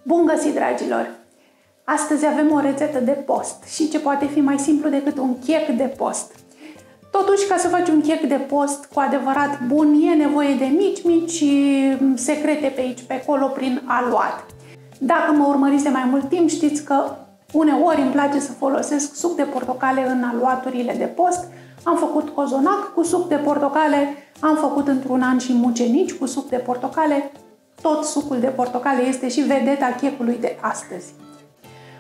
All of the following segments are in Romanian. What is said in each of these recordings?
Bun găsit, dragilor! Astăzi avem o rețetă de post și ce poate fi mai simplu decât un chec de post. Totuși, ca să faci un chec de post cu adevărat bun, e nevoie de mici secrete pe aici, pe acolo, prin aluat. Dacă mă urmăriți de mai mult timp, știți că uneori îmi place să folosesc suc de portocale în aluaturile de post. Am făcut cozonac cu suc de portocale, am făcut într-un an și mucenici cu suc de portocale. Tot sucul de portocale este și vedeta checului de astăzi.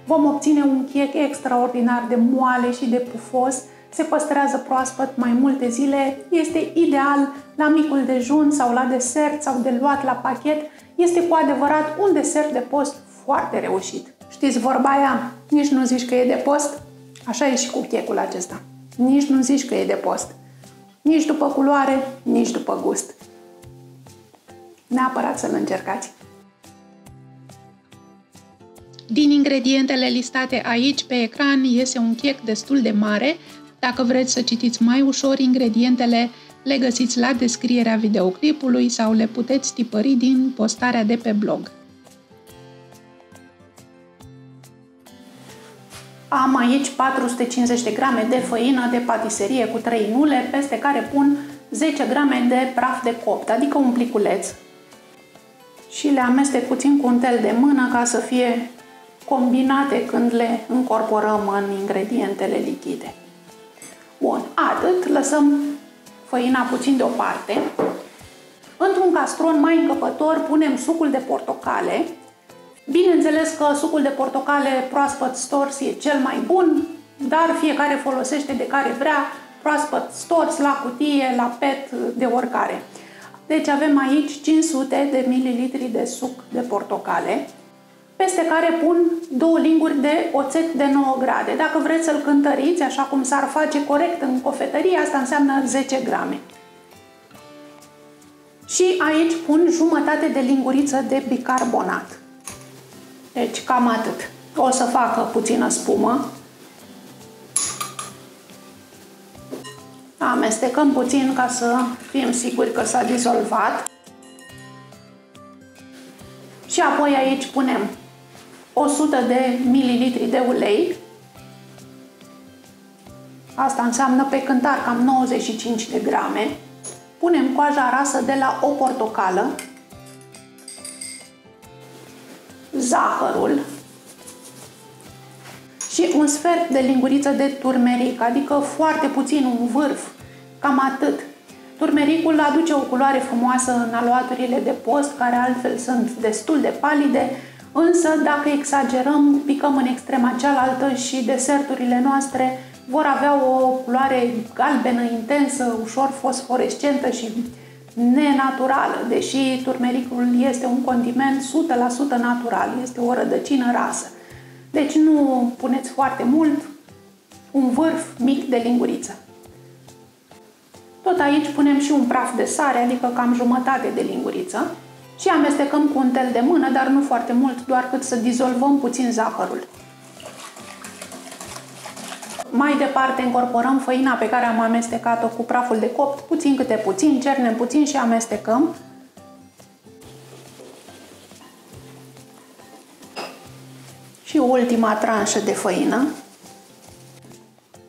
Vom obține un chec extraordinar de moale și de pufos, se păstrează proaspăt mai multe zile, este ideal la micul dejun sau la desert sau de luat la pachet. Este cu adevărat un desert de post foarte reușit. Știți vorba aia? Nici nu zici că e de post? Așa e și cu checul acesta. Nici nu zici că e de post. Nici după culoare, nici după gust. Neapărat să-l încercați. Din ingredientele listate aici pe ecran iese un chec destul de mare. Dacă vreți să citiți mai ușor ingredientele, le găsiți la descrierea videoclipului sau le puteți tipări din postarea de pe blog. Am aici 450 de grame de făină de patiserie cu 3 nule, peste care pun 10 grame de praf de copt, adică un pliculeț. Și le amestec puțin cu un tel de mână ca să fie combinate când le încorporăm în ingredientele lichide. Bun, atât, lăsăm făina puțin deoparte. Într-un castron mai încăpător punem sucul de portocale. Bineînțeles că sucul de portocale proaspăt stors e cel mai bun, dar fiecare folosește de care vrea, proaspăt stors, la cutie, la PET, de oricare. Deci avem aici 500 de ml de suc de portocale, peste care pun 2 linguri de oțet de 9 grade. Dacă vreți să-l cântăriți, așa cum s-ar face corect în cofetărie, asta înseamnă 10 grame. Și aici pun jumătate de linguriță de bicarbonat. Deci cam atât. O să facă puțină spumă. Amestecăm puțin ca să fim siguri că s-a dizolvat. Și apoi aici punem 100 de ml de ulei. Asta înseamnă pe cântar cam 95 de grame. Punem coaja rasă de la o portocală. Zahărul. Și un sfert de linguriță de turmeric, adică foarte puțin, un vârf, cam atât. Turmericul aduce o culoare frumoasă în aluaturile de post, care altfel sunt destul de palide, însă dacă exagerăm, picăm în extrema cealaltă și deserturile noastre vor avea o culoare galbenă intensă, ușor fosforescentă și nenaturală, deși turmericul este un condiment 100% natural, este o rădăcină rasă. Deci nu puneți foarte mult, un vârf mic de linguriță. Tot aici punem și un praf de sare, adică cam jumătate de linguriță, și amestecăm cu un tel de mână, dar nu foarte mult, doar cât să dizolvăm puțin zahărul. Mai departe încorporăm făina pe care am amestecat-o cu praful de copt, puțin câte puțin, cernem puțin și amestecăm. Și ultima tranșă de făină.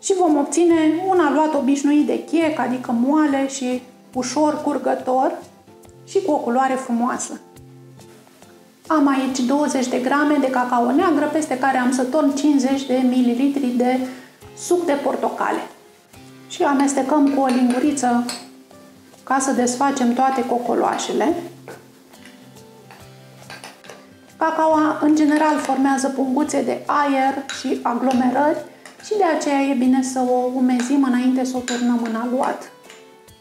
Și vom obține un aluat obișnuit de chec, adică moale și ușor curgător și cu o culoare frumoasă. Am aici 20 de grame de cacao neagră, peste care am să torn 50 de ml de suc de portocale. Și amestecăm cu o linguriță ca să desfacem toate cocoloașele. Cacaoa în general formează punguțe de aer și aglomerări și de aceea e bine să o umezim înainte să o turnăm în aluat.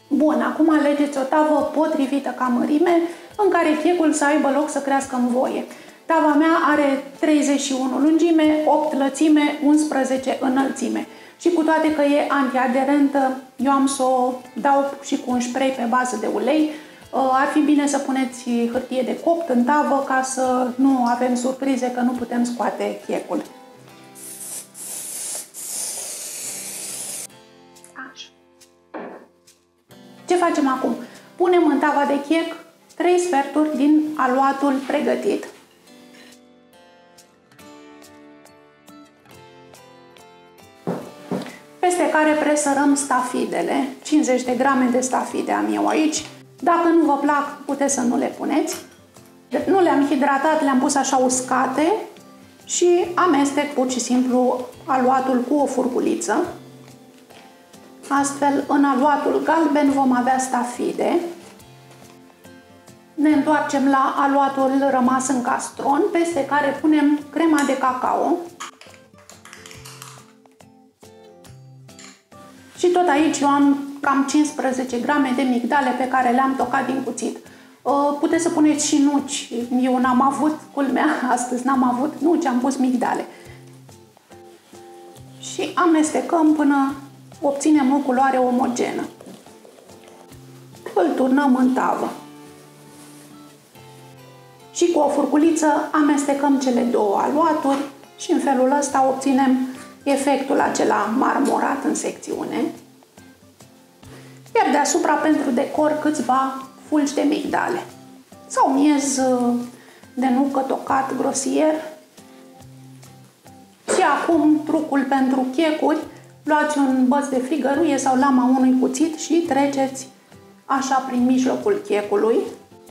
Bun, acum alegeți o tavă potrivită ca mărime în care checul să aibă loc să crească în voie. Tava mea are 31 lungime, 8 lățime, 11 înălțime. Și cu toate că e antiaderentă, eu am să o dau și cu un spray pe bază de ulei. Ar fi bine să puneți hârtie de copt în tavă ca să nu avem surprize că nu putem scoate checul. Așa. Ce facem acum? Punem în tava de chec 3 sferturi din aluatul pregătit. care presărăm stafidele. 50 de grame de stafide am eu aici. Dacă nu vă plac, puteți să nu le puneți. Nu le-am hidratat, le-am pus așa uscate și amestec pur și simplu aluatul cu o furculiță. Astfel, în aluatul galben vom avea stafide. Ne întoarcem la aluatul rămas în castron, peste care punem crema de cacao. Și tot aici eu am cam 15 grame de migdale pe care le-am tocat din cuțit. Puteți să puneți și nuci. Eu n-am avut, culmea, astăzi n-am avut nuci, am pus migdale. Și amestecăm până obținem o culoare omogenă. Îl turnăm în tavă. Și cu o furculiță amestecăm cele două aluaturi și în felul ăsta obținem efectul acela marmorat în secțiune. Iar deasupra, pentru decor, câțiva fulgi de migdale sau miez de nucă tocat grosier. Și acum trucul pentru checuri: luați un băț de frigăruie sau lama unui cuțit și treceți așa prin mijlocul checului,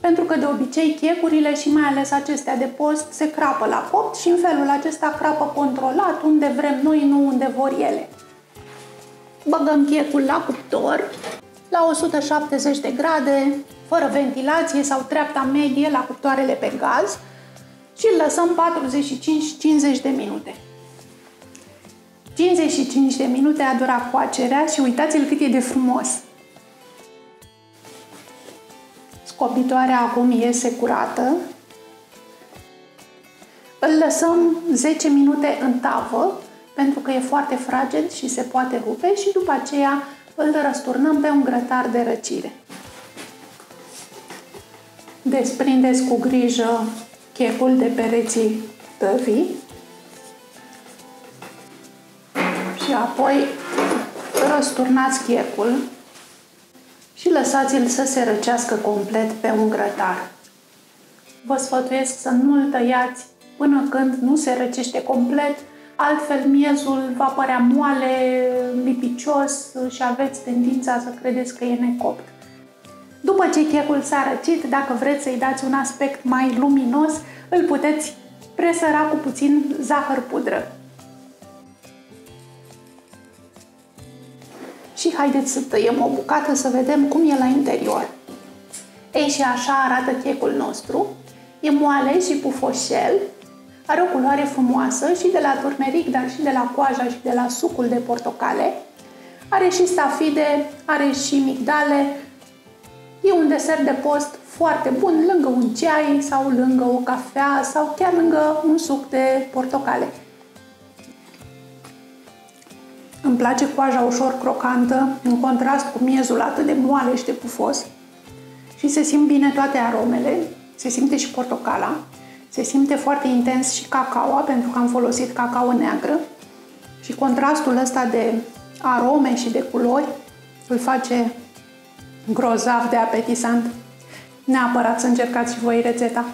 pentru că de obicei checurile și mai ales acestea de post se crapă la copt și în felul acesta crapă controlat, unde vrem noi, nu unde vor ele. Băgăm checul la cuptor la 170 de grade, fără ventilație sau treapta medie la cuptoarele pe gaz și îl lăsăm 45-50 de minute. 55 de minute a durat coacerea și uitați-l cât e de frumos! Scobitoarea acum iese curată. Îl lăsăm 10 minute în tavă, pentru că e foarte fraged și se poate rupe, și după aceea îl răsturnăm pe un grătar de răcire. Desprindeți cu grijă checul de pereții tăvii și apoi răsturnați checul și lăsați-l să se răcească complet pe un grătar. Vă sfătuiesc să nu-l tăiați până când nu se răcește complet, altfel miezul va părea moale, lipicios și aveți tendința să credeți că e necopt. După ce checul s-a răcit, dacă vreți să-i dați un aspect mai luminos, îl puteți presăra cu puțin zahăr pudră. Și haideți să tăiem o bucată să vedem cum e la interior. Ei, și așa arată checul nostru. E moale și pufoșel, are o culoare frumoasă și de la turmeric, dar și de la coaja și de la sucul de portocale. Are și stafide, are și migdale. E un desert de post foarte bun lângă un ceai sau lângă o cafea sau chiar lângă un suc de portocale. Îmi place coaja ușor crocantă, în contrast cu miezul atât de moale și de pufos. Și se simt bine toate aromele, se simte și portocala, se simte foarte intens și cacaoa, pentru că am folosit cacao neagră. Și contrastul ăsta de arome și de culori îl face grozav de apetisant. Neapărat să încercați și voi rețeta.